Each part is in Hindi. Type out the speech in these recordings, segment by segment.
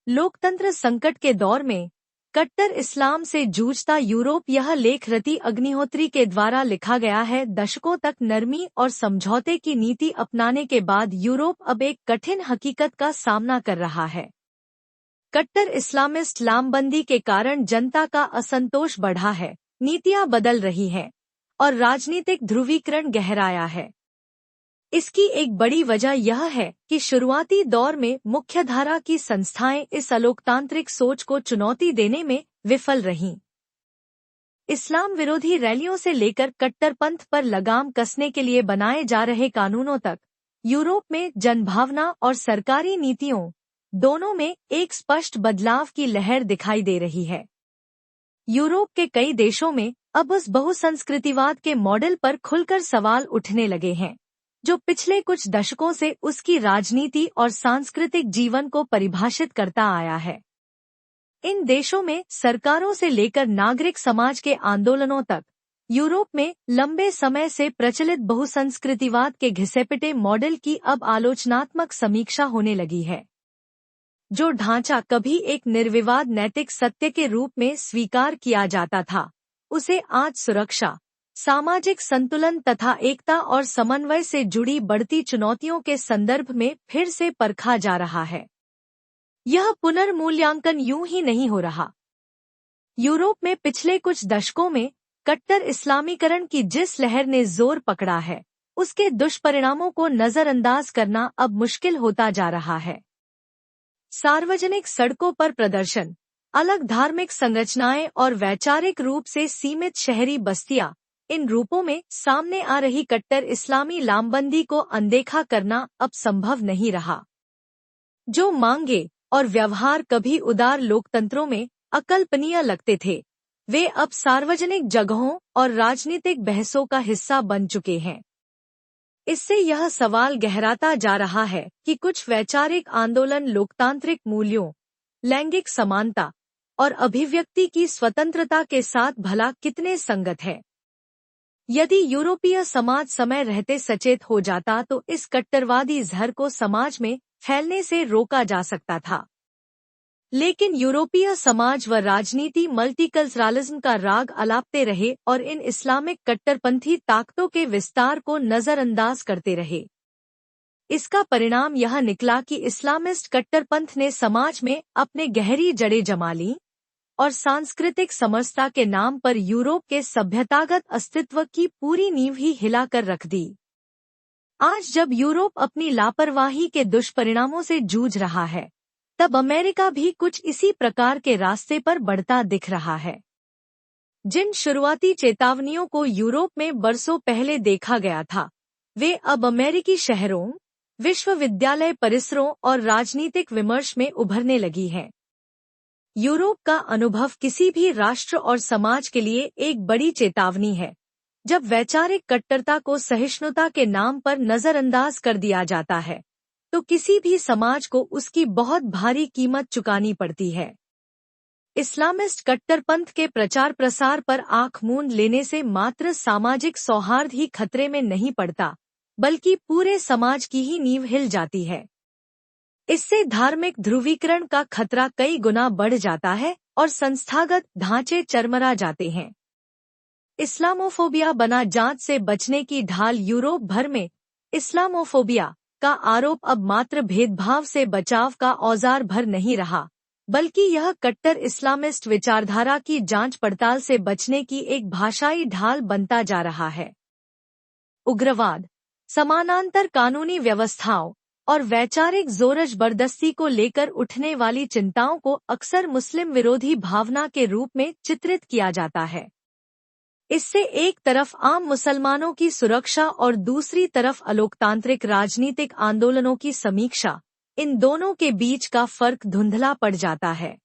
लोकतंत्र संकट के दौर में कट्टर इस्लाम से जूझता यूरोप। यह लेख रति अग्निहोत्री के द्वारा लिखा गया है। दशकों तक नरमी और समझौते की नीति अपनाने के बाद यूरोप अब एक कठिन हकीकत का सामना कर रहा है। कट्टर इस्लामिस्ट लामबंदी के कारण जनता का असंतोष बढ़ा है, नीतियां बदल रही हैं और राजनीतिक ध्रुवीकरण गहराया है। इसकी एक बड़ी वजह यह है कि शुरुआती दौर में मुख्यधारा की संस्थाएं इस अलोकतांत्रिक सोच को चुनौती देने में विफल रहीं। इस्लाम विरोधी रैलियों से लेकर कट्टरपंथ पर लगाम कसने के लिए बनाए जा रहे कानूनों तक, यूरोप में जनभावना और सरकारी नीतियों दोनों में एक स्पष्ट बदलाव की लहर दिखाई दे रही है। यूरोप के कई देशों में अब उस बहुसंस्कृतिवाद के मॉडल पर खुलकर सवाल उठने लगे हैं, जो पिछले कुछ दशकों से उसकी राजनीति और सांस्कृतिक जीवन को परिभाषित करता आया है। इन देशों में सरकारों से लेकर नागरिक समाज के आंदोलनों तक यूरोप में लंबे समय से प्रचलित बहुसंस्कृतिवाद के घिसेपिटे मॉडल की अब आलोचनात्मक समीक्षा होने लगी है। जो ढांचा कभी एक निर्विवाद नैतिक सत्य के रूप में स्वीकार किया जाता था, उसे आज सुरक्षा, सामाजिक संतुलन तथा एकता और समन्वय से जुड़ी बढ़ती चुनौतियों के संदर्भ में फिर से परखा जा रहा है। यह पुनर्मूल्यांकन यूं ही नहीं हो रहा। यूरोप में पिछले कुछ दशकों में कट्टर इस्लामीकरण की जिस लहर ने जोर पकड़ा है, उसके दुष्परिणामों को नजरअंदाज करना अब मुश्किल होता जा रहा है। सार्वजनिक सड़कों पर प्रदर्शन, अलग धार्मिक संरचनाएं और वैचारिक रूप से सीमित शहरी बस्तियां, इन रूपों में सामने आ रही कट्टर इस्लामी लामबंदी को अनदेखा करना अब संभव नहीं रहा। जो मांगे और व्यवहार कभी उदार लोकतंत्रों में अकल्पनीय लगते थे, वे अब सार्वजनिक जगहों और राजनीतिक बहसों का हिस्सा बन चुके हैं। इससे यह सवाल गहराता जा रहा है कि कुछ वैचारिक आंदोलन लोकतांत्रिक मूल्यों, लैंगिक समानता और अभिव्यक्ति की स्वतंत्रता के साथ भला कितने संगत है। यदि यूरोपीय समाज समय रहते सचेत हो जाता तो इस कट्टरवादी जहर को समाज में फैलने से रोका जा सकता था। लेकिन यूरोपीय समाज व राजनीति मल्टीकल्चरलिज्म का राग अलापते रहे और इन इस्लामिक कट्टरपंथी ताकतों के विस्तार को नजरअंदाज करते रहे। इसका परिणाम यह निकला कि इस्लामिस्ट कट्टरपंथ ने समाज में अपने गहरी जड़ें जमा लीं और सांस्कृतिक समरसता के नाम पर यूरोप के सभ्यतागत अस्तित्व की पूरी नींव ही हिलाकर रख दी। आज जब यूरोप अपनी लापरवाही के दुष्परिणामों से जूझ रहा है, तब अमेरिका भी कुछ इसी प्रकार के रास्ते पर बढ़ता दिख रहा है। जिन शुरुआती चेतावनियों को यूरोप में बरसों पहले देखा गया था, वे अब अमेरिकी शहरों, विश्वविद्यालय परिसरों और राजनीतिक विमर्श में उभरने लगी हैं। यूरोप का अनुभव किसी भी राष्ट्र और समाज के लिए एक बड़ी चेतावनी है। जब वैचारिक कट्टरता को सहिष्णुता के नाम पर नजरअंदाज कर दिया जाता है, तो किसी भी समाज को उसकी बहुत भारी कीमत चुकानी पड़ती है। इस्लामिस्ट कट्टरपंथ के प्रचार प्रसार पर आंख मूंद लेने से मात्र सामाजिक सौहार्द ही खतरे में नहीं पड़ता, बल्कि पूरे समाज की ही नींव हिल जाती है। इससे धार्मिक ध्रुवीकरण का खतरा कई गुना बढ़ जाता है और संस्थागत ढांचे चरमरा जाते हैं। इस्लामोफोबिया बना जांच से बचने की ढाल। यूरोप भर में इस्लामोफोबिया का आरोप अब मात्र भेदभाव से बचाव का औजार भर नहीं रहा, बल्कि यह कट्टर इस्लामिस्ट विचारधारा की जांच पड़ताल से बचने की एक भाषाई ढाल बनता जा रहा है। उग्रवाद, समानांतर कानूनी व्यवस्थाओं और वैचारिक जोर जबरदस्ती को लेकर उठने वाली चिंताओं को अक्सर मुस्लिम विरोधी भावना के रूप में चित्रित किया जाता है। इससे एक तरफ आम मुसलमानों की सुरक्षा और दूसरी तरफ अलोकतांत्रिक राजनीतिक आंदोलनों की समीक्षा, इन दोनों के बीच का फर्क धुंधला पड़ जाता है।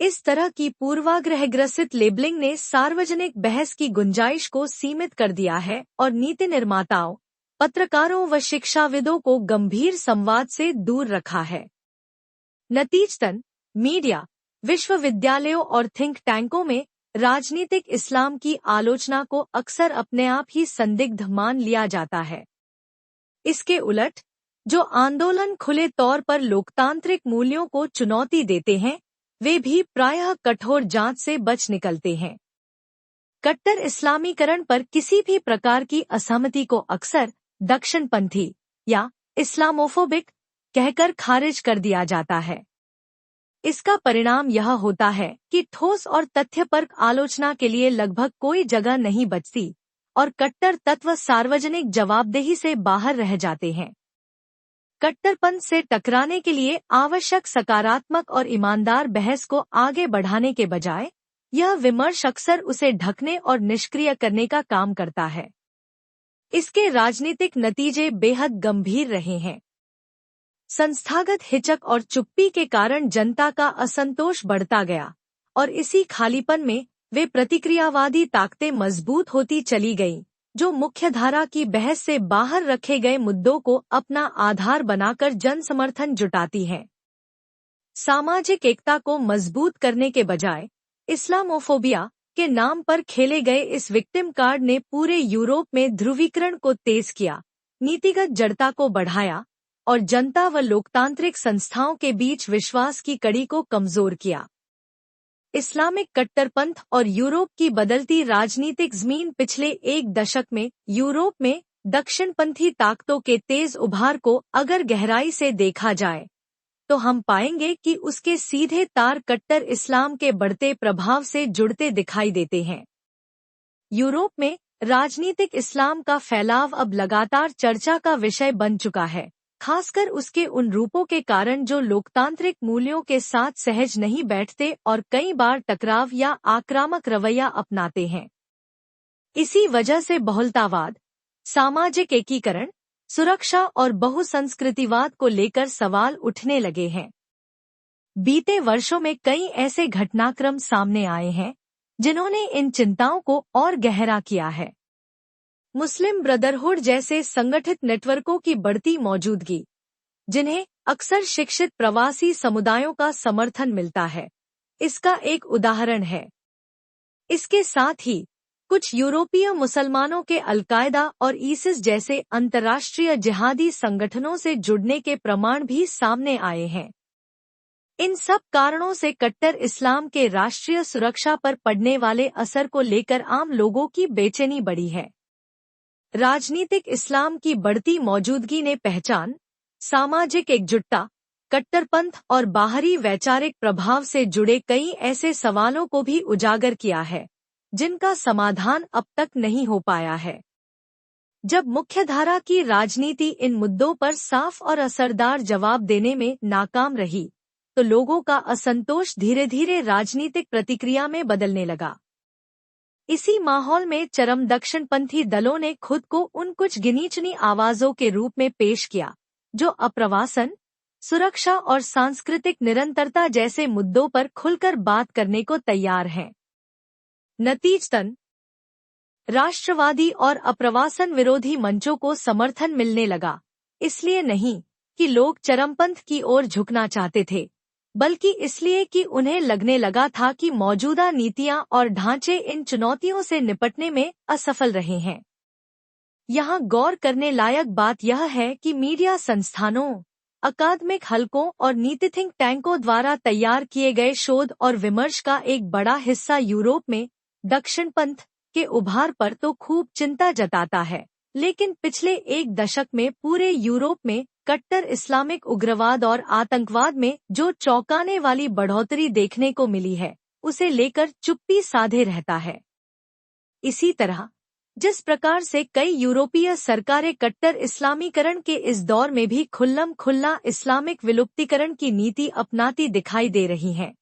इस तरह की पूर्वाग्रहग्रसित लेबलिंग ने सार्वजनिक बहस की गुंजाइश को सीमित कर दिया है और नीति निर्माताओं, पत्रकारों व शिक्षाविदों को गंभीर संवाद से दूर रखा है। नतीजतन मीडिया, विश्वविद्यालयों और थिंक टैंकों में राजनीतिक इस्लाम की आलोचना को अक्सर अपने आप ही संदिग्ध मान लिया जाता है। इसके उलट जो आंदोलन खुले तौर पर लोकतांत्रिक मूल्यों को चुनौती देते हैं, वे भी प्रायः कठोर जांच से बच निकलते हैं। कट्टर इस्लामीकरण पर किसी भी प्रकार की असहमति को अक्सर दक्षिणपंथी या इस्लामोफोबिक कहकर खारिज कर दिया जाता है। इसका परिणाम यह होता है कि ठोस और तथ्यपरक आलोचना के लिए लगभग कोई जगह नहीं बचती और कट्टर तत्व सार्वजनिक जवाबदेही से बाहर रह जाते हैं। कट्टरपंथ से टकराने के लिए आवश्यक सकारात्मक और ईमानदार बहस को आगे बढ़ाने के बजाय यह विमर्श अक्सर उसे ढकने और निष्क्रिय करने का काम करता है। इसके राजनीतिक नतीजे बेहद गंभीर रहे हैं। संस्थागत हिचक और चुप्पी के कारण जनता का असंतोष बढ़ता गया और इसी खालीपन में वे प्रतिक्रियावादी ताकतें मजबूत होती चली गईं, जो मुख्यधारा की बहस से बाहर रखे गए मुद्दों को अपना आधार बनाकर जन समर्थन जुटाती हैं। सामाजिक एकता को मजबूत करने के बजाय इस्लामोफोबिया के नाम पर खेले गए इस विक्टिम कार्ड ने पूरे यूरोप में ध्रुवीकरण को तेज किया, नीतिगत जड़ता को बढ़ाया और जनता व लोकतांत्रिक संस्थाओं के बीच विश्वास की कड़ी को कमजोर किया। इस्लामिक कट्टरपंथ और यूरोप की बदलती राजनीतिक ज़मीन पिछले एक दशक में यूरोप में दक्षिणपंथी ताकतों के तेज उभार को अगर गहराई से देखा जाए तो हम पाएंगे कि उसके सीधे तार कट्टर इस्लाम के बढ़ते प्रभाव से जुड़ते दिखाई देते हैं। यूरोप में राजनीतिक इस्लाम का फैलाव अब लगातार चर्चा का विषय बन चुका है, खासकर उसके उन रूपों के कारण जो लोकतांत्रिक मूल्यों के साथ सहज नहीं बैठते और कई बार टकराव या आक्रामक रवैया अपनाते हैं। इसी वजह से बहुलतावाद, सामाजिक एकीकरण, सुरक्षा और बहुसंस्कृतिवाद को लेकर सवाल उठने लगे हैं। बीते वर्षों में कई ऐसे घटनाक्रम सामने आए हैं जिन्होंने इन चिंताओं को और गहरा किया है। मुस्लिम ब्रदरहुड जैसे संगठित नेटवर्कों की बढ़ती मौजूदगी, जिन्हें अक्सर शिक्षित प्रवासी समुदायों का समर्थन मिलता है, इसका एक उदाहरण है। इसके साथ ही कुछ यूरोपीय मुसलमानों के अल-कायदा और ईसिस जैसे अंतर्राष्ट्रीय जिहादी संगठनों से जुड़ने के प्रमाण भी सामने आए हैं। इन सब कारणों से कट्टर इस्लाम के राष्ट्रीय सुरक्षा पर पड़ने वाले असर को लेकर आम लोगों की बेचैनी बढ़ी है। राजनीतिक इस्लाम की बढ़ती मौजूदगी ने पहचान, सामाजिक एकजुटता, कट्टरपंथ और बाहरी वैचारिक प्रभाव से जुड़े कई ऐसे सवालों को भी उजागर किया है जिनका समाधान अब तक नहीं हो पाया है। जब मुख्यधारा की राजनीति इन मुद्दों पर साफ और असरदार जवाब देने में नाकाम रही, तो लोगों का असंतोष धीरे धीरे राजनीतिक प्रतिक्रिया में बदलने लगा। इसी माहौल में चरम दक्षिणपंथी दलों ने खुद को उन कुछ गिनी-चुनी आवाजों के रूप में पेश किया जो अप्रवासन, सुरक्षा और सांस्कृतिक निरंतरता जैसे मुद्दों पर खुलकर बात करने को तैयार हैं। नतीजतन राष्ट्रवादी और अप्रवासन विरोधी मंचों को समर्थन मिलने लगा, इसलिए नहीं कि लोग चरमपंथ की ओर झुकना चाहते थे, बल्कि इसलिए कि उन्हें लगने लगा था कि मौजूदा नीतियां और ढांचे इन चुनौतियों से निपटने में असफल रहे हैं। यहाँ गौर करने लायक बात यह है कि मीडिया संस्थानों, अकादमिक हलकों और नीति थिंक टैंकों द्वारा तैयार किए गए शोध और विमर्श का एक बड़ा हिस्सा यूरोप में दक्षिणपंथ के उभार पर तो खूब चिंता जताता है, लेकिन पिछले एक दशक में पूरे यूरोप में कट्टर इस्लामिक उग्रवाद और आतंकवाद में जो चौंकाने वाली बढ़ोतरी देखने को मिली है, उसे लेकर चुप्पी साधे रहता है। इसी तरह जिस प्रकार से कई यूरोपीय सरकारें कट्टर इस्लामीकरण के इस दौर में भी खुल्लम खुल्ला इस्लामिक विलुप्तीकरण की नीति अपनाती दिखाई दे रही हैं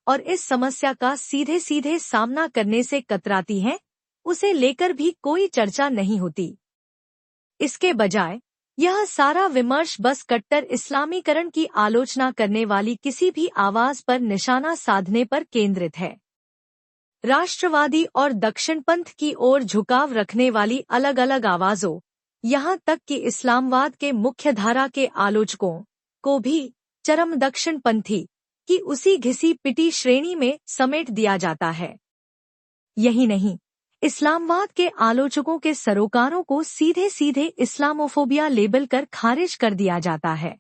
और इस समस्या का सीधे सीधे सामना करने से कतराती हैं, उसे लेकर भी कोई चर्चा नहीं होती। इसके बजाय यह सारा विमर्श बस कट्टर इस्लामीकरण की आलोचना करने वाली किसी भी आवाज पर निशाना साधने पर केंद्रित है। राष्ट्रवादी और दक्षिणपंथ की ओर झुकाव रखने वाली अलग अलग आवाजों, यहाँ तक कि इस्लामवाद के मुख्यधारा के आलोचकों को भी चरम दक्षिणपंथी की उसी घिसी पिटी श्रेणी में समेट दिया जाता है। यही नहीं, इस्लामवाद के आलोचकों के सरोकारों को सीधे सीधे इस्लामोफोबिया लेबल कर खारिज कर दिया जाता है।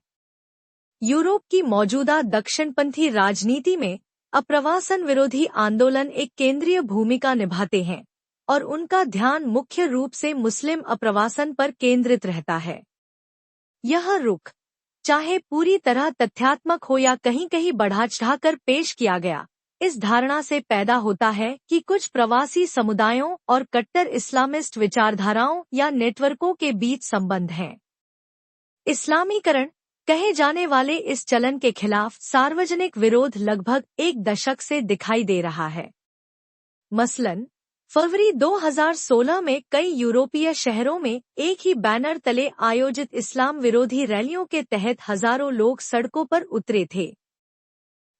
यूरोप की मौजूदा दक्षिणपंथी राजनीति में अप्रवासन विरोधी आंदोलन एक केंद्रीय भूमिका निभाते हैं और उनका ध्यान मुख्य रूप से मुस्लिम अप्रवासन पर केंद्रित रहता है। यह रुख, चाहे पूरी तरह तथ्यात्मक हो या कहीं कहीं बढ़ा चढ़ाकर पेश किया गया, इस धारणा से पैदा होता है कि कुछ प्रवासी समुदायों और कट्टर इस्लामिस्ट विचारधाराओं या नेटवर्कों के बीच संबंध हैं। इस्लामीकरण कहे जाने वाले इस चलन के खिलाफ सार्वजनिक विरोध लगभग एक दशक से दिखाई दे रहा है। मसलन, फरवरी 2016 में कई यूरोपीय शहरों में एक ही बैनर तले आयोजित इस्लाम विरोधी रैलियों के तहत हजारों लोग सड़कों पर उतरे थे।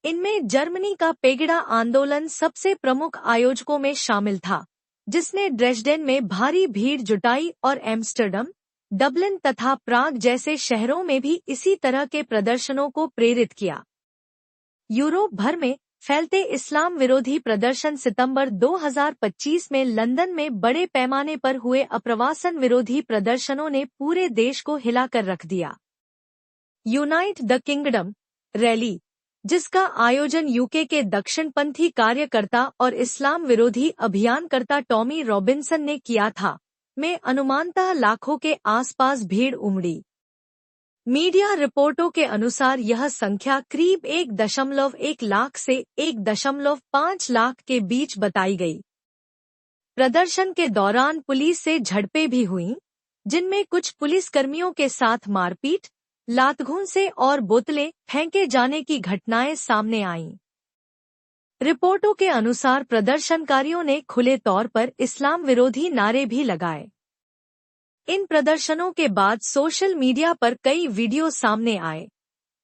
इनमें जर्मनी का पेगिडा आंदोलन सबसे प्रमुख आयोजकों में शामिल था, जिसने ड्रेसडेन में भारी भीड़ जुटाई और एम्स्टर्डम, डबलिन तथा प्राग जैसे शहरों में भी इसी तरह के प्रदर्शनों को प्रेरित किया। यूरोप भर में फैलते इस्लाम विरोधी प्रदर्शन सितंबर 2025 में लंदन में बड़े पैमाने पर हुए अप्रवासन विरोधी प्रदर्शनों ने पूरे देश को हिलाकर रख दिया। यूनाइट द किंगडम रैली, जिसका आयोजन यूके के दक्षिणपंथी कार्यकर्ता और इस्लाम विरोधी अभियानकर्ता टॉमी रॉबिन्सन ने किया था, में अनुमानतः लाखों के आसपास भीड़ उमड़ी। मीडिया रिपोर्टों के अनुसार यह संख्या करीब 1.1 लाख से 1.5 लाख के बीच बताई गई। प्रदर्शन के दौरान पुलिस से झड़पें भी हुईं, जिनमें कुछ पुलिसकर्मियों के साथ मारपीट, लातघून से और बोतलें फेंके जाने की घटनाएं सामने आईं। रिपोर्टों के अनुसार प्रदर्शनकारियों ने खुले तौर पर इस्लाम विरोधी नारे भी लगाए। इन प्रदर्शनों के बाद सोशल मीडिया पर कई वीडियो सामने आए,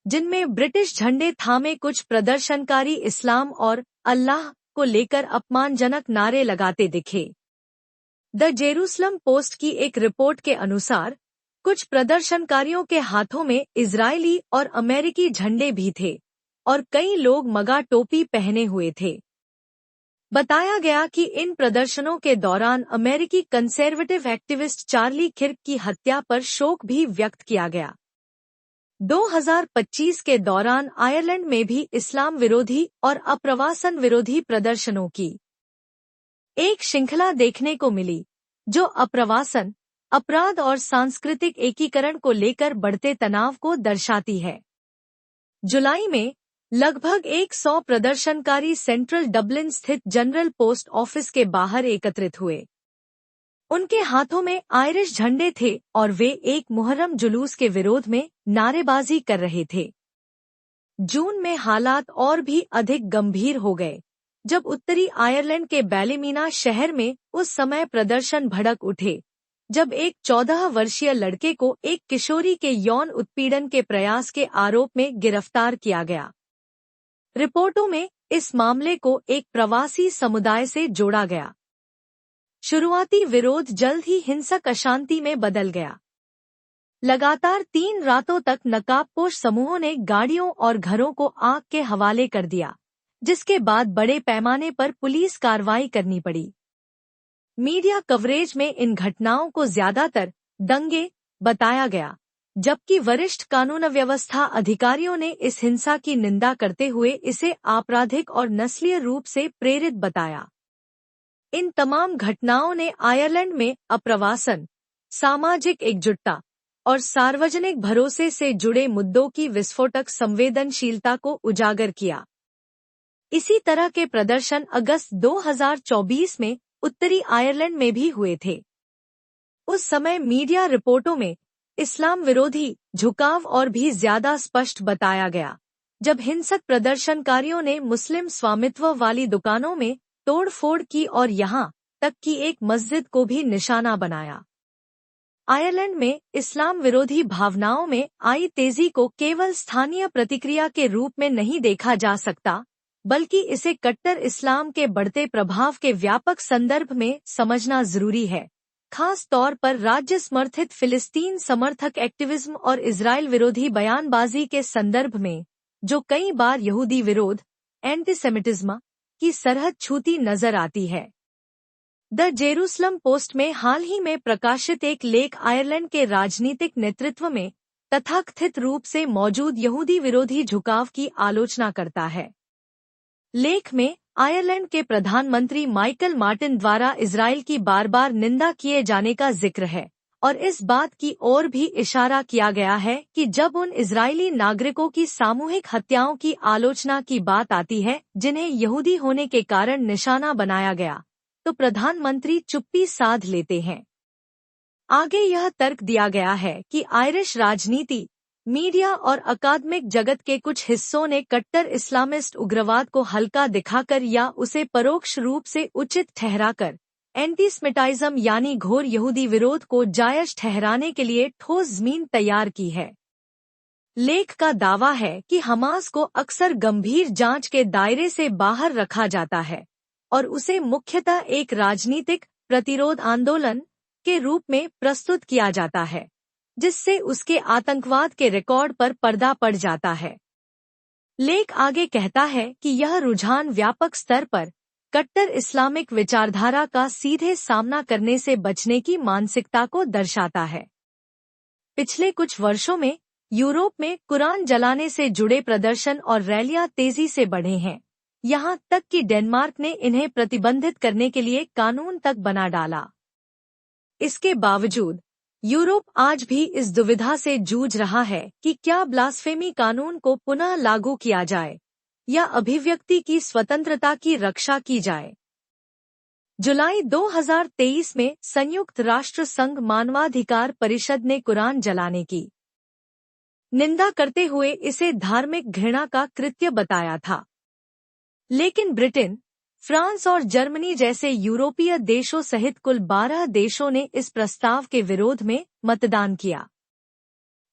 जिनमें ब्रिटिश झंडे थामे कुछ प्रदर्शनकारी इस्लाम और अल्लाह को लेकर अपमानजनक नारे लगाते दिखे। द जेरूसलम पोस्ट की एक रिपोर्ट के अनुसार कुछ प्रदर्शनकारियों के हाथों में इजरायली और अमेरिकी झंडे भी थे और कई लोग मगा टोपी पहने हुए थे। बताया गया कि इन प्रदर्शनों के दौरान अमेरिकी कंservative एक्टिविस्ट चार्ली किर्क की हत्या पर शोक भी व्यक्त किया गया। 2025 के दौरान आयरलैंड में भी इस्लाम विरोधी और अप्रवासन विरोधी प्रदर्शनों की एक श्रृंखला देखने को मिली, जो अप्रवासन, अपराध और सांस्कृतिक एकीकरण को लेकर बढ़ते तनाव को दर्शाती है। जुलाई में लगभग 100 प्रदर्शनकारी सेंट्रल डबलिन स्थित जनरल पोस्ट ऑफिस के बाहर एकत्रित हुए। उनके हाथों में आयरिश झंडे थे और वे एक मुहर्रम जुलूस के विरोध में नारेबाजी कर रहे थे। जून में हालात और भी अधिक गंभीर हो गए, जब उत्तरी आयरलैंड के बैलेमीना शहर में उस समय प्रदर्शन भड़क उठे, जब एक 14 वर्षीय लड़के को एक किशोरी के यौन उत्पीड़न के प्रयास के आरोप में गिरफ्तार किया गया। रिपोर्टों में इस मामले को एक प्रवासी समुदाय से जोड़ा गया। शुरुआती विरोध जल्द ही हिंसक अशांति में बदल गया। लगातार 3 रातों तक नकाबपोश समूहों ने गाड़ियों और घरों को आग के हवाले कर दिया, जिसके बाद बड़े पैमाने पर पुलिस कार्रवाई करनी पड़ी। मीडिया कवरेज में इन घटनाओं को ज्यादातर दंगे बताया गया, जबकि वरिष्ठ कानून व्यवस्था अधिकारियों ने इस हिंसा की निंदा करते हुए इसे आपराधिक और नस्लीय रूप से प्रेरित बताया। इन तमाम घटनाओं ने आयरलैंड में अप्रवासन, सामाजिक एकजुटता और सार्वजनिक भरोसे से जुड़े मुद्दों की विस्फोटक संवेदनशीलता को उजागर किया। इसी तरह के प्रदर्शन अगस्त 2024 में उत्तरी आयरलैंड में भी हुए थे। उस समय मीडिया रिपोर्टों में इस्लाम विरोधी झुकाव और भी ज्यादा स्पष्ट बताया गया, जब हिंसक प्रदर्शनकारियों ने मुस्लिम स्वामित्व वाली दुकानों में तोड़फोड़ की और यहां तक कि एक मस्जिद को भी निशाना बनाया। आयरलैंड में इस्लाम विरोधी भावनाओं में आई तेजी को केवल स्थानीय प्रतिक्रिया के रूप में नहीं देखा जा सकता, बल्कि इसे कट्टर इस्लाम के बढ़ते प्रभाव के व्यापक संदर्भ में समझना जरूरी है, खास तौर पर राज्य समर्थित फिलिस्तीन समर्थक एक्टिविज्म और इजराइल विरोधी बयानबाजी के संदर्भ में, जो कई बार यहूदी विरोध, एंटीसेमिटिज्म की सरहद छूती नजर आती है। द जेरूसलम पोस्ट में हाल ही में प्रकाशित एक लेख आयरलैंड के राजनीतिक नेतृत्व में तथाकथित रूप से मौजूद यहूदी विरोधी झुकाव की आलोचना करता है। लेख में आयरलैंड के प्रधानमंत्री माइकल मार्टिन द्वारा इजराइल की बार बार निंदा किए जाने का जिक्र है और इस बात की ओर भी इशारा किया गया है कि जब उन इजरायली नागरिकों की सामूहिक हत्याओं की आलोचना की बात आती है जिन्हें यहूदी होने के कारण निशाना बनाया गया, तो प्रधानमंत्री चुप्पी साध लेते हैं। आगे यह तर्क दिया गया है कि आयरिश राजनीति, मीडिया और अकादमिक जगत के कुछ हिस्सों ने कट्टर इस्लामिस्ट उग्रवाद को हल्का दिखाकर या उसे परोक्ष रूप से उचित ठहराकर एंटीसेमिटिज्म यानी घोर यहूदी विरोध को जायज ठहराने के लिए ठोस जमीन तैयार की है। लेख का दावा है कि हमास को अक्सर गंभीर जांच के दायरे से बाहर रखा जाता है और उसे मुख्यतः एक राजनीतिक प्रतिरोध आंदोलन के रूप में प्रस्तुत किया जाता है, जिससे उसके आतंकवाद के रिकॉर्ड पर पर्दा पड़ जाता है। लेख आगे कहता है कि यह रुझान व्यापक स्तर पर कट्टर इस्लामिक विचारधारा का सीधे सामना करने से बचने की मानसिकता को दर्शाता है। पिछले कुछ वर्षों में यूरोप में कुरान जलाने से जुड़े प्रदर्शन और रैलियां तेजी से बढ़े हैं, यहां तक कि डेनमार्क ने इन्हें प्रतिबंधित करने के लिए कानून तक बना डाला। इसके बावजूद यूरोप आज भी इस दुविधा से जूझ रहा है कि क्या ब्लास्फेमी कानून को पुनः लागू किया जाए या अभिव्यक्ति की स्वतंत्रता की रक्षा की जाए। जुलाई 2023 में संयुक्त राष्ट्र संघ मानवाधिकार परिषद ने कुरान जलाने की निंदा करते हुए इसे धार्मिक घृणा का कृत्य बताया था, लेकिन ब्रिटेन, फ्रांस और जर्मनी जैसे यूरोपीय देशों सहित कुल 12 देशों ने इस प्रस्ताव के विरोध में मतदान किया।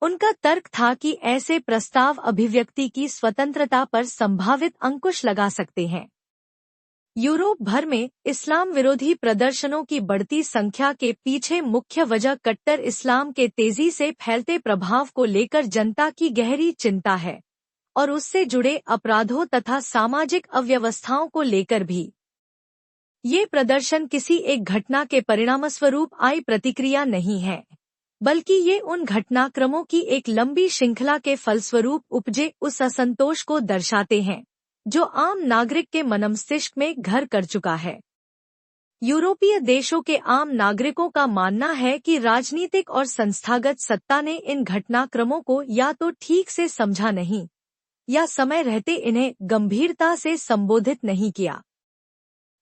उनका तर्क था कि ऐसे प्रस्ताव अभिव्यक्ति की स्वतंत्रता पर संभावित अंकुश लगा सकते हैं। यूरोप भर में इस्लाम विरोधी प्रदर्शनों की बढ़ती संख्या के पीछे मुख्य वजह कट्टर इस्लाम के तेजी से फैलते प्रभाव को लेकर जनता की गहरी चिंता है और उससे जुड़े अपराधों तथा सामाजिक अव्यवस्थाओं को लेकर भी। ये प्रदर्शन किसी एक घटना के परिणामस्वरूप आई प्रतिक्रिया नहीं है, बल्कि ये उन घटनाक्रमों की एक लंबी श्रृंखला के फलस्वरूप उपजे उस असंतोष को दर्शाते हैं जो आम नागरिक के मनमस्तिष्क में घर कर चुका है। यूरोपीय देशों के आम नागरिकों का मानना है कि राजनीतिक और संस्थागत सत्ता ने इन घटनाक्रमों को या तो ठीक से समझा नहीं या समय रहते इन्हें गंभीरता से संबोधित नहीं किया।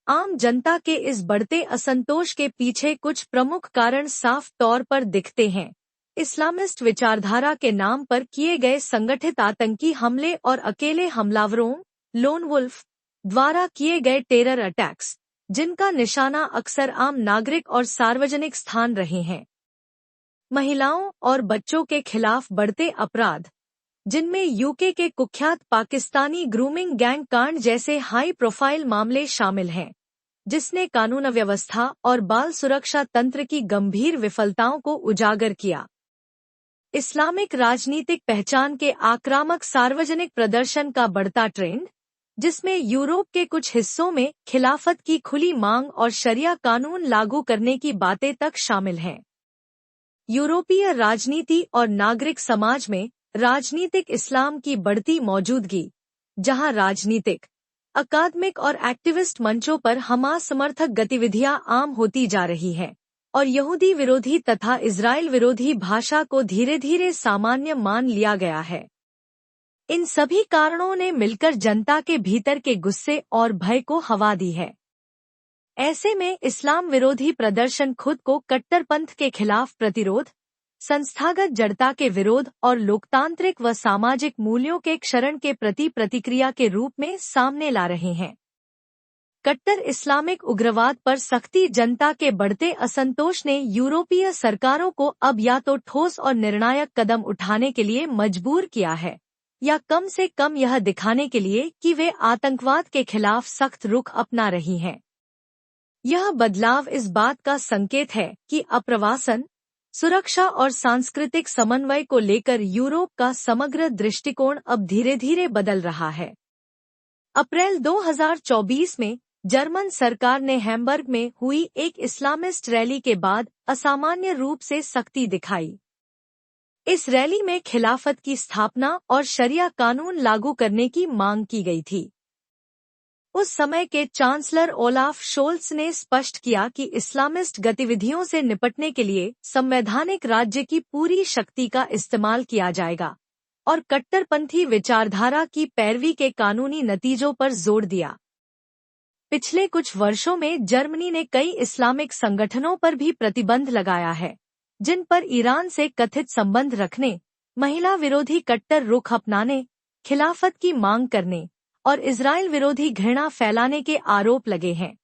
आम जनता के इस बढ़ते असंतोष के पीछे कुछ प्रमुख कारण साफ तौर पर दिखते हैं। इस्लामिस्ट विचारधारा के नाम पर किए गए संगठित आतंकी हमले और अकेले हमलावरों, लोन वुल्फ, द्वारा किए गए टेरर अटैक्स, जिनका निशाना अक्सर आम नागरिक और सार्वजनिक स्थान रहे हैं। महिलाओं और बच्चों के खिलाफ बढ़ते अपराध, जिनमें यूके के कुख्यात पाकिस्तानी ग्रूमिंग गैंग कांड जैसे हाई प्रोफाइल मामले शामिल हैं, जिसने कानून व्यवस्था और बाल सुरक्षा तंत्र की गंभीर विफलताओं को उजागर किया। इस्लामिक राजनीतिक पहचान के आक्रामक सार्वजनिक प्रदर्शन का बढ़ता ट्रेंड, जिसमें यूरोप के कुछ हिस्सों में खिलाफत की खुली मांग और शरिया कानून लागू करने की बातें तक शामिल हैं। यूरोपीय राजनीति और नागरिक समाज में राजनीतिक इस्लाम की बढ़ती मौजूदगी, जहां राजनीतिक, अकादमिक और एक्टिविस्ट मंचों पर हमास समर्थक गतिविधियां आम होती जा रही है और यहूदी विरोधी तथा इजराइल विरोधी भाषा को धीरे धीरे सामान्य मान लिया गया है। इन सभी कारणों ने मिलकर जनता के भीतर के गुस्से और भय को हवा दी है। ऐसे में इस्लाम विरोधी प्रदर्शन खुद को कट्टरपंथ के खिलाफ प्रतिरोध, संस्थागत जड़ता के विरोध और लोकतांत्रिक व सामाजिक मूल्यों के क्षरण के प्रति प्रतिक्रिया के रूप में सामने ला रहे हैं। कट्टर इस्लामिक उग्रवाद पर सख्ती जनता के बढ़ते असंतोष ने यूरोपीय सरकारों को अब या तो ठोस और निर्णायक कदम उठाने के लिए मजबूर किया है या कम से कम यह दिखाने के लिए कि वे आतंकवाद के खिलाफ सख्त रुख अपना रही हैं। यह बदलाव इस बात का संकेत है कि आप्रवासन, सुरक्षा और सांस्कृतिक समन्वय को लेकर यूरोप का समग्र दृष्टिकोण अब धीरे धीरे बदल रहा है। अप्रैल 2024 में जर्मन सरकार ने हैम्बर्ग में हुई एक इस्लामिस्ट रैली के बाद असामान्य रूप से सख्ती दिखाई। इस रैली में खिलाफत की स्थापना और शरिया कानून लागू करने की मांग की गई थी। उस समय के चांसलर ओलाफ शोल्स ने स्पष्ट किया कि इस्लामिस्ट गतिविधियों से निपटने के लिए संवैधानिक राज्य की पूरी शक्ति का इस्तेमाल किया जाएगा और कट्टरपंथी विचारधारा की पैरवी के कानूनी नतीजों पर जोर दिया। पिछले कुछ वर्षों में जर्मनी ने कई इस्लामिक संगठनों पर भी प्रतिबंध लगाया है, जिन पर ईरान से कथित संबंध रखने, महिला विरोधी कट्टर रुख अपनाने, खिलाफत की मांग करने और इजराइल विरोधी घृणा फैलाने के आरोप लगे हैं।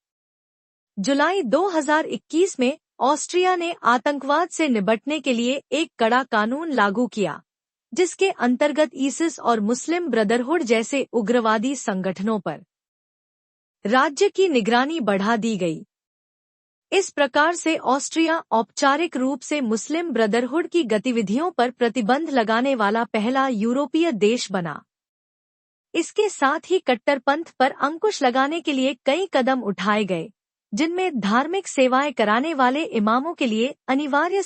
जुलाई 2021 में ऑस्ट्रिया ने आतंकवाद से निपटने के लिए एक कड़ा कानून लागू किया, जिसके अंतर्गत ईसिस और मुस्लिम ब्रदरहुड जैसे उग्रवादी संगठनों पर राज्य की निगरानी बढ़ा दी गई। इस प्रकार से ऑस्ट्रिया औपचारिक रूप से मुस्लिम ब्रदरहुड की गतिविधियों पर प्रतिबंध लगाने वाला पहला यूरोपीय देश बना। इसके साथ ही कट्टरपंथ पर अंकुश लगाने के लिए कई कदम उठाए गए, जिनमें धार्मिक सेवाएं कराने वाले इमामों के लिए अनिवार्य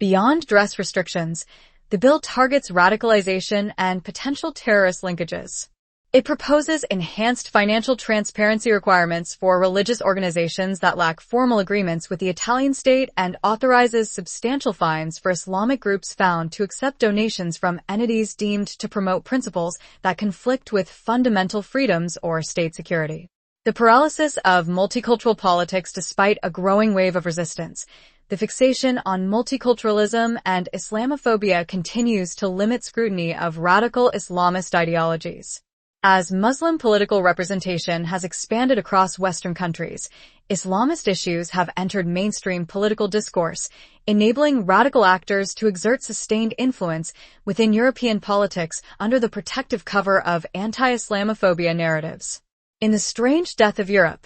Beyond dress restrictions, the bill targets radicalization and potential terrorist linkages. It proposes enhanced financial transparency requirements for religious organizations that lack formal agreements with the Italian state and authorizes substantial fines for Islamic groups found to accept donations from entities deemed to promote principles that conflict with fundamental freedoms or state security. The paralysis of multicultural politics despite a growing wave of resistance. The fixation on multiculturalism and Islamophobia continues to limit scrutiny of radical Islamist ideologies. As Muslim political representation has expanded across Western countries, Islamist issues have entered mainstream political discourse, enabling radical actors to exert sustained influence within European politics under the protective cover of anti-Islamophobia narratives. In The Strange Death of Europe,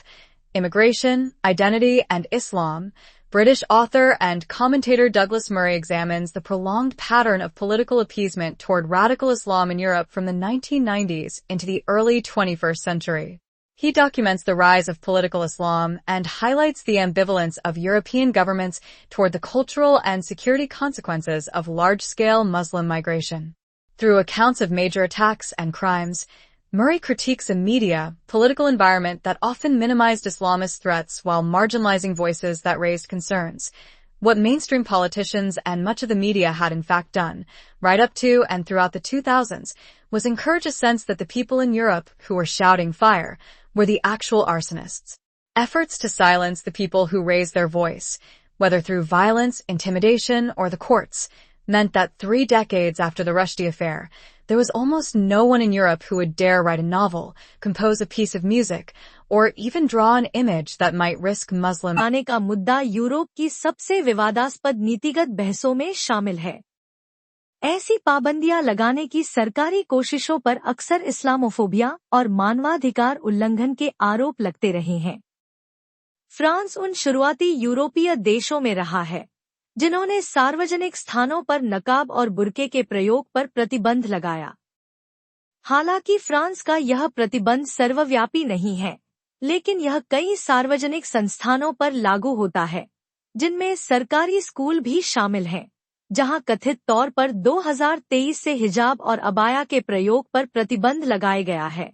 Immigration, Identity, and Islam, British author and commentator Douglas Murray examines the prolonged pattern of political appeasement toward radical Islam in Europe from the 1990s into the early 21st century. He documents the rise of political Islam and highlights the ambivalence of European governments toward the cultural and security consequences of large-scale Muslim migration. Through accounts of major attacks and crimes, Murray critiques a media, political environment that often minimized Islamist threats while marginalizing voices that raised concerns. What mainstream politicians and much of the media had in fact done, right up to and throughout the 2000s, was encourage a sense that the people in Europe who were shouting fire were the actual arsonists. Efforts to silence the people who raised their voice, whether through violence, intimidation, or the courts, meant that 3 decades after the Rushdie affair, there was almost no one in Europe who would dare write a novel, compose a piece of music, or even draw an image that might risk Muslim आने का मुद्दा यूरोप की सबसे विवादास्पद नीतिगत बहसों में शामिल है। ऐसी पाबंदियां लगाने की सरकारी कोशिशों पर अक्सर इस्लामोफोबिया और मानवाधिकार उल्लंघन के आरोप लगते रहे हैं। फ्रांस उन शुरुआती यूरोपीय देशों में रहा है जिन्होंने सार्वजनिक स्थानों पर नकाब और बुर्के के प्रयोग पर प्रतिबंध लगाया। हालांकि फ्रांस का यह प्रतिबंध सर्वव्यापी नहीं है, लेकिन यह कई सार्वजनिक संस्थानों पर लागू होता है, जिनमें सरकारी स्कूल भी शामिल हैं, जहां कथित तौर पर 2023 से हिजाब और अबाया के प्रयोग पर प्रतिबंध लगाया गया है।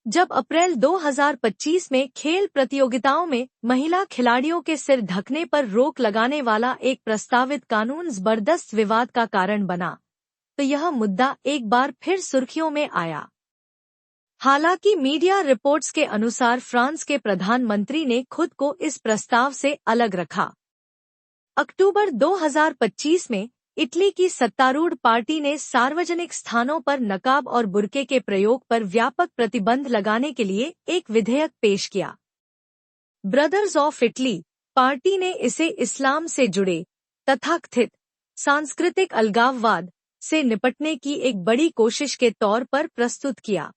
जब अप्रैल 2025 में खेल प्रतियोगिताओं में महिला खिलाड़ियों के सिर ढकने पर रोक लगाने वाला एक प्रस्तावित कानून जबरदस्त विवाद का कारण बना, तो यह मुद्दा एक बार फिर सुर्खियों में आया। हालांकि मीडिया रिपोर्ट्स के अनुसार फ्रांस के प्रधानमंत्री ने खुद को इस प्रस्ताव से अलग रखा। अक्टूबर 2025 में इटली की सत्तारूढ़ पार्टी ने सार्वजनिक स्थानों पर नकाब और बुर्के के प्रयोग पर व्यापक प्रतिबंध लगाने के लिए एक विधेयक पेश किया। ब्रदर्स ऑफ इटली पार्टी ने इसे इस्लाम से जुड़े तथाकथित सांस्कृतिक अलगाववाद से निपटने की एक बड़ी कोशिश के तौर पर प्रस्तुत किया।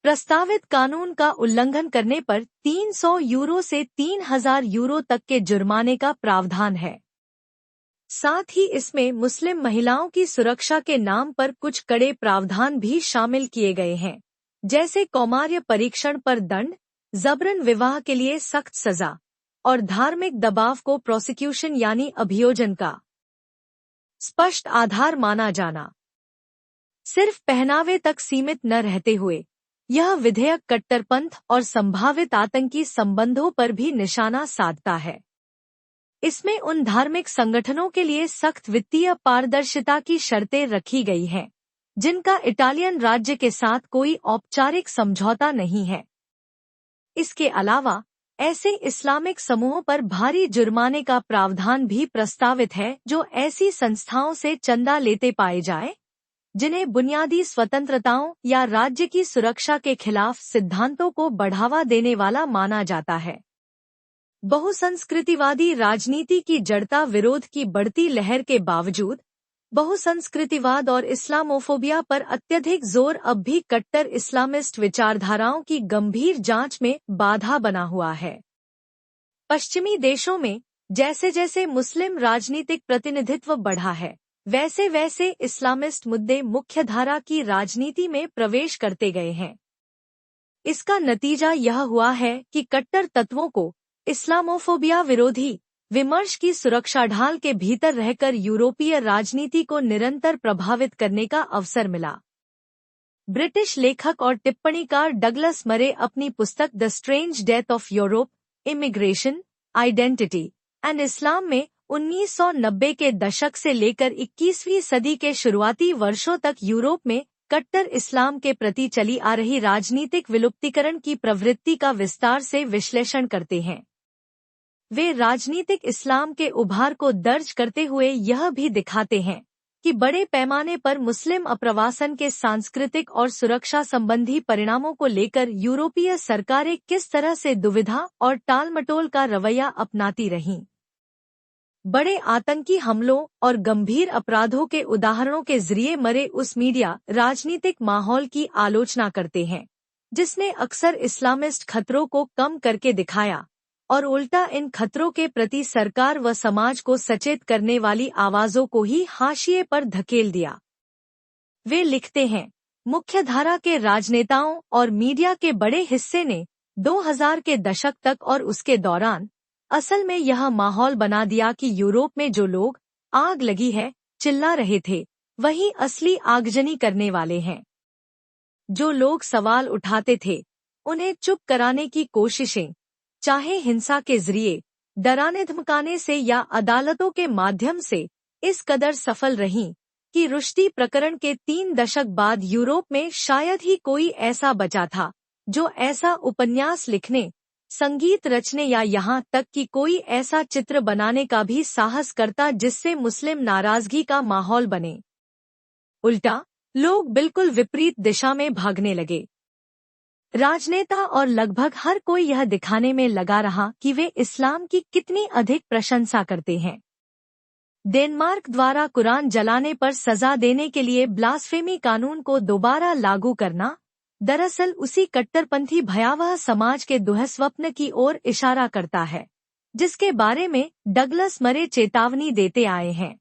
प्रस्तावित कानून का उल्लंघन करने पर 300 यूरो से 3000 यूरो तक के जुर्माने का प्रावधान है। साथ ही इसमें मुस्लिम महिलाओं की सुरक्षा के नाम पर कुछ कड़े प्रावधान भी शामिल किए गए हैं, जैसे कौमार्य परीक्षण पर दंड, जबरन विवाह के लिए सख्त सजा और धार्मिक दबाव को प्रोसिक्यूशन यानी अभियोजन का स्पष्ट आधार माना जाना। सिर्फ पहनावे तक सीमित न रहते हुए यह विधेयक कट्टरपंथ और संभावित आतंकी संबंधों पर भी निशाना साधता है। इसमें उन धार्मिक संगठनों के लिए सख्त वित्तीय पारदर्शिता की शर्तें रखी गई हैं, जिनका इटालियन राज्य के साथ कोई औपचारिक समझौता नहीं है। इसके अलावा ऐसे इस्लामिक समूहों पर भारी जुर्माने का प्रावधान भी प्रस्तावित है जो ऐसी संस्थाओं से चंदा लेते पाए जाएं, जिन्हें बुनियादी स्वतंत्रताओं या राज्य की सुरक्षा के खिलाफ सिद्धांतों को बढ़ावा देने वाला माना जाता है। बहुसंस्कृतिवादी राजनीति की जड़ता विरोध की बढ़ती लहर के बावजूद बहुसंस्कृतिवाद और इस्लामोफोबिया पर अत्यधिक जोर अब भी कट्टर इस्लामिस्ट विचारधाराओं की गंभीर जांच में बाधा बना हुआ है। पश्चिमी देशों में जैसे जैसे मुस्लिम राजनीतिक प्रतिनिधित्व बढ़ा है, वैसे वैसे इस्लामिस्ट मुद्दे मुख्यधारा की राजनीति में प्रवेश करते गए हैं। इसका नतीजा यह हुआ है कि कट्टर तत्वों को इस्लामोफोबिया विरोधी विमर्श की सुरक्षा ढाल के भीतर रहकर यूरोपीय राजनीति को निरंतर प्रभावित करने का अवसर मिला। ब्रिटिश लेखक और टिप्पणीकार डगलस मरे अपनी पुस्तक the strange death of Europe, immigration, identity and Islam में 1990 के दशक से लेकर 21वीं सदी के शुरुआती वर्षों तक यूरोप में कट्टर इस्लाम के प्रति चली आ रही राजनीतिक विलुप्तीकरण की प्रवृत्ति का विस्तार से विश्लेषण करते हैं। वे राजनीतिक इस्लाम के उभार को दर्ज करते हुए यह भी दिखाते हैं कि बड़े पैमाने पर मुस्लिम अप्रवासन के सांस्कृतिक और सुरक्षा संबंधी परिणामों को लेकर यूरोपीय सरकारें किस तरह से दुविधा और टालमटोल का रवैया अपनाती रहीं। बड़े आतंकी हमलों और गंभीर अपराधों के उदाहरणों के जरिए मरे उस मीडिया राजनीतिक माहौल की आलोचना करते हैं, जिसने अक्सर इस्लामिस्ट खतरों को कम करके दिखाया और उल्टा इन खतरों के प्रति सरकार व समाज को सचेत करने वाली आवाजों को ही हाशिए पर धकेल दिया। वे लिखते हैं, मुख्यधारा के राजनेताओं और मीडिया के बड़े हिस्से ने 2000 के दशक तक और उसके दौरान असल में यह माहौल बना दिया कि यूरोप में जो लोग आग लगी है चिल्ला रहे थे, वही असली आगजनी करने वाले हैं। जो लोग सवाल उठाते थे, उन्हें चुप कराने की कोशिशें, चाहे हिंसा के जरिए, डराने धमकाने से या अदालतों के माध्यम से, इस कदर सफल रहीं कि रुश्दी प्रकरण के 3 दशक बाद यूरोप में शायद ही कोई ऐसा बचा था जो ऐसा उपन्यास लिखने, संगीत रचने या यहाँ तक कि कोई ऐसा चित्र बनाने का भी साहस करता जिससे मुस्लिम नाराजगी का माहौल बने। उल्टा लोग बिल्कुल विपरीत दिशा में भागने लगे। राजनेता और लगभग हर कोई यह दिखाने में लगा रहा कि वे इस्लाम की कितनी अधिक प्रशंसा करते हैं। डेनमार्क द्वारा कुरान जलाने पर सजा देने के लिए ब्लास्फेमी कानून को दोबारा लागू करना दरअसल उसी कट्टरपंथी भयावह समाज के दुःस्वप्न की ओर इशारा करता है, जिसके बारे में डगलस मरे चेतावनी देते आए हैं।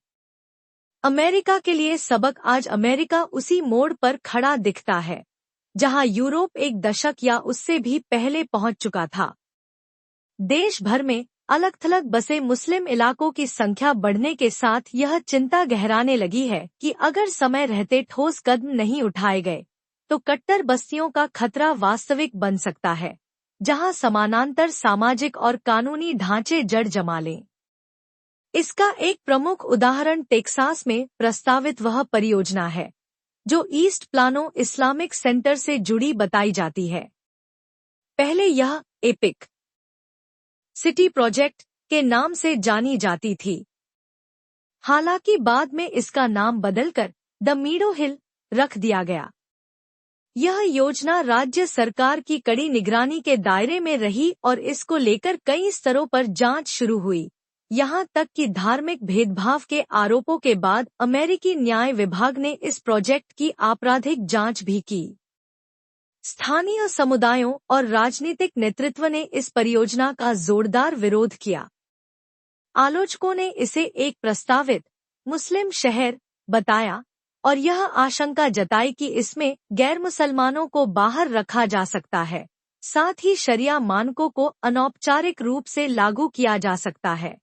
अमेरिका के लिए सबक आज अमेरिका उसी मोड़ पर खड़ा दिखता है जहां यूरोप एक दशक या उससे भी पहले पहुंच चुका था। देश भर में अलग थलग बसे मुस्लिम इलाकों की संख्या बढ़ने के साथ यह चिंता गहराने लगी है कि अगर समय रहते ठोस कदम नहीं उठाए गए तो कट्टर बस्तियों का खतरा वास्तविक बन सकता है, जहां समानांतर सामाजिक और कानूनी ढांचे जड़ जमा लें। इसका एक प्रमुख उदाहरण टेक्सास में प्रस्तावित वह परियोजना है जो ईस्ट प्लानो इस्लामिक सेंटर से जुड़ी बताई जाती है। पहले यह एपिक सिटी प्रोजेक्ट के नाम से जानी जाती थी, हालांकि बाद में इसका नाम बदलकर द मीडो हिल रख दिया गया। यह योजना राज्य सरकार की कड़ी निगरानी के दायरे में रही और इसको लेकर कई स्तरों पर जांच शुरू हुई, यहाँ तक कि धार्मिक भेदभाव के आरोपों के बाद अमेरिकी न्याय विभाग ने इस प्रोजेक्ट की आपराधिक जांच भी की। स्थानीय समुदायों और राजनीतिक नेतृत्व ने इस परियोजना का जोरदार विरोध किया। आलोचकों ने इसे एक प्रस्तावित मुस्लिम शहर बताया और यह आशंका जताई कि इसमें गैर मुसलमानों को बाहर रखा जा सकता है, साथ ही शरिया मानकों को अनौपचारिक रूप से लागू किया जा सकता है।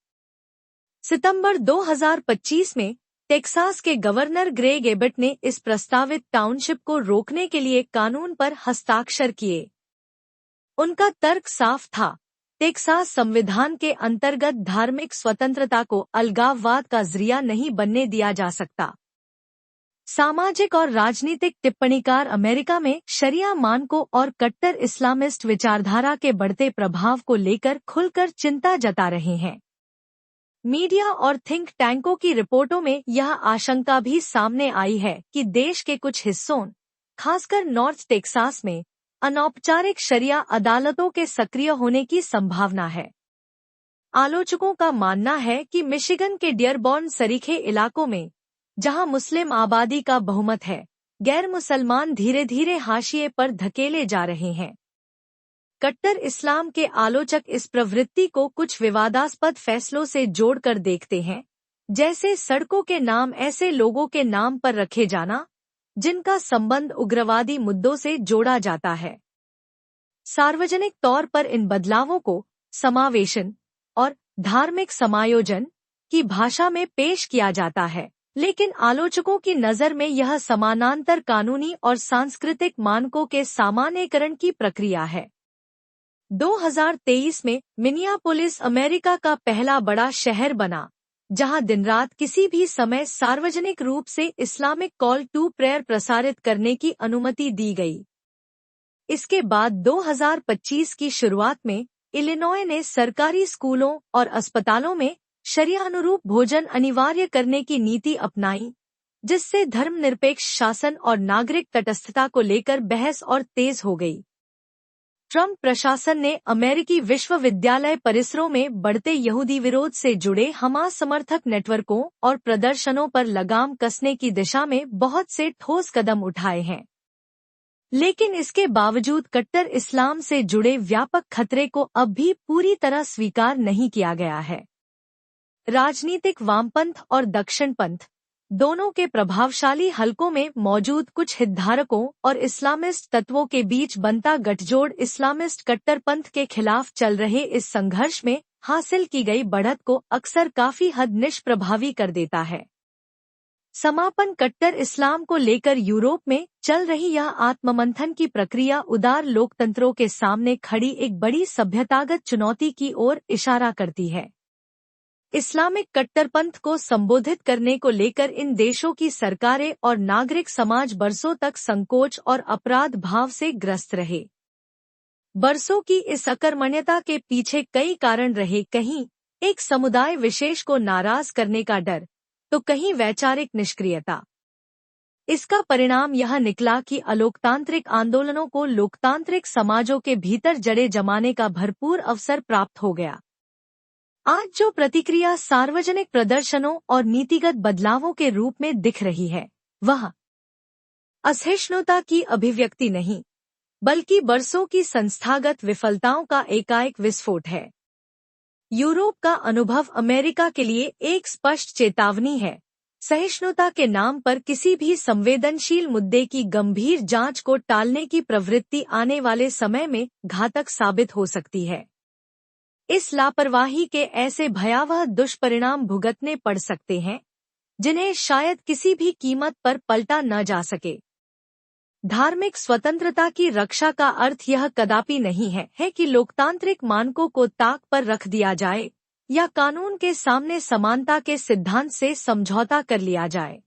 सितंबर 2025 में टेक्सास के गवर्नर ग्रेग एबट ने इस प्रस्तावित टाउनशिप को रोकने के लिए कानून पर हस्ताक्षर किए। उनका तर्क साफ था, टेक्सास संविधान के अंतर्गत धार्मिक स्वतंत्रता को अलगाववाद का जरिया नहीं बनने दिया जा सकता। सामाजिक और राजनीतिक टिप्पणीकार अमेरिका में शरिया मानकों और कट्टर इस्लामिस्ट विचारधारा के बढ़ते प्रभाव को लेकर खुलकर चिंता जता रहे हैं। मीडिया और थिंक टैंकों की रिपोर्टों में यह आशंका भी सामने आई है कि देश के कुछ हिस्सों, खासकर नॉर्थ टेक्सास में, अनौपचारिक शरिया अदालतों के सक्रिय होने की संभावना है। आलोचकों का मानना है कि मिशिगन के डियरबॉर्न सरीखे इलाकों में, जहां मुस्लिम आबादी का बहुमत है, गैर मुसलमान धीरे धीरे हाशिए पर धकेले जा रहे हैं। कट्टर इस्लाम के आलोचक इस प्रवृत्ति को कुछ विवादास्पद फैसलों से जोड़कर देखते हैं, जैसे सड़कों के नाम ऐसे लोगों के नाम पर रखे जाना जिनका संबंध उग्रवादी मुद्दों से जोड़ा जाता है। सार्वजनिक तौर पर इन बदलावों को समावेशन और धार्मिक समायोजन की भाषा में पेश किया जाता है, लेकिन आलोचकों की नज़र में यह समानांतर कानूनी और सांस्कृतिक मानकों के सामान्यीकरण की प्रक्रिया है। 2023 में मिनियापोलिस अमेरिका का पहला बड़ा शहर बना, जहां दिन रात किसी भी समय सार्वजनिक रूप से इस्लामिक कॉल टू प्रेयर प्रसारित करने की अनुमति दी गई। इसके बाद 2025 की शुरुआत में इलिनॉय ने सरकारी स्कूलों और अस्पतालों में शरियानुरूप भोजन अनिवार्य करने की नीति अपनाई, जिससे धर्मनिरपेक्ष शासन और नागरिक तटस्थता को लेकर बहस और तेज हो गई। ट्रंप प्रशासन ने अमेरिकी विश्वविद्यालय परिसरों में बढ़ते यहूदी विरोध से जुड़े हमास समर्थक नेटवर्कों और प्रदर्शनों पर लगाम कसने की दिशा में बहुत से ठोस कदम उठाए हैं। लेकिन इसके बावजूद कट्टर इस्लाम से जुड़े व्यापक खतरे को अब भी पूरी तरह स्वीकार नहीं किया गया है। राजनीतिक वामपंथ और दक्षिणपंथ दोनों के प्रभावशाली हलकों में मौजूद कुछ हितधारकों और इस्लामिस्ट तत्वों के बीच बनता गठजोड़ इस्लामिस्ट कट्टरपंथ के खिलाफ चल रहे इस संघर्ष में हासिल की गई बढ़त को अक्सर काफी हद निष्प्रभावी कर देता है। समापन कट्टर इस्लाम को लेकर यूरोप में चल रही यह आत्ममंथन की प्रक्रिया उदार लोकतंत्रों के सामने खड़ी एक बड़ी सभ्यतागत चुनौती की ओर इशारा करती है। इस्लामिक कट्टरपंथ को संबोधित करने को लेकर इन देशों की सरकारें और नागरिक समाज बरसों तक संकोच और अपराध भाव से ग्रस्त रहे। बरसों की इस अकर्मण्यता के पीछे कई कारण रहे, कहीं एक समुदाय विशेष को नाराज करने का डर, तो कहीं वैचारिक निष्क्रियता। इसका परिणाम यह निकला कि अलोकतांत्रिक आंदोलनों को लोकतांत्रिक समाजों के भीतर जड़ें जमाने का भरपूर अवसर प्राप्त हो गया। आज जो प्रतिक्रिया सार्वजनिक प्रदर्शनों और नीतिगत बदलावों के रूप में दिख रही है, वह असहिष्णुता की अभिव्यक्ति नहीं, बल्कि बरसों की संस्थागत विफलताओं का एकाएक विस्फोट है। यूरोप का अनुभव अमेरिका के लिए एक स्पष्ट चेतावनी है। सहिष्णुता के नाम पर किसी भी संवेदनशील मुद्दे की गंभीर जांच को टालने की प्रवृत्ति आने वाले समय में घातक साबित हो सकती है। इस लापरवाही के ऐसे भयावह दुष्परिणाम भुगतने पड़ सकते हैं, जिन्हें शायद किसी भी कीमत पर पलटा न जा सके। धार्मिक स्वतंत्रता की रक्षा का अर्थ यह कदापि नहीं है कि लोकतांत्रिक मानकों को ताक पर रख दिया जाए या कानून के सामने समानता के सिद्धांत से समझौता कर लिया जाए।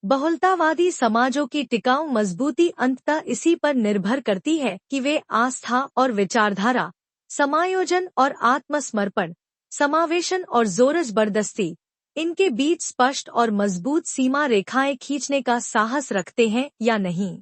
बहुलतावादी समाजों की टिकाऊ मजबूती अंततः इसी पर निर्भर करती है कि वे आस्था और विचारधारा, समायोजन और आत्मसमर्पण, समावेशन और जोर जबरदस्ती, इनके बीच स्पष्ट और मजबूत सीमा रेखाएं खींचने का साहस रखते हैं या नहीं।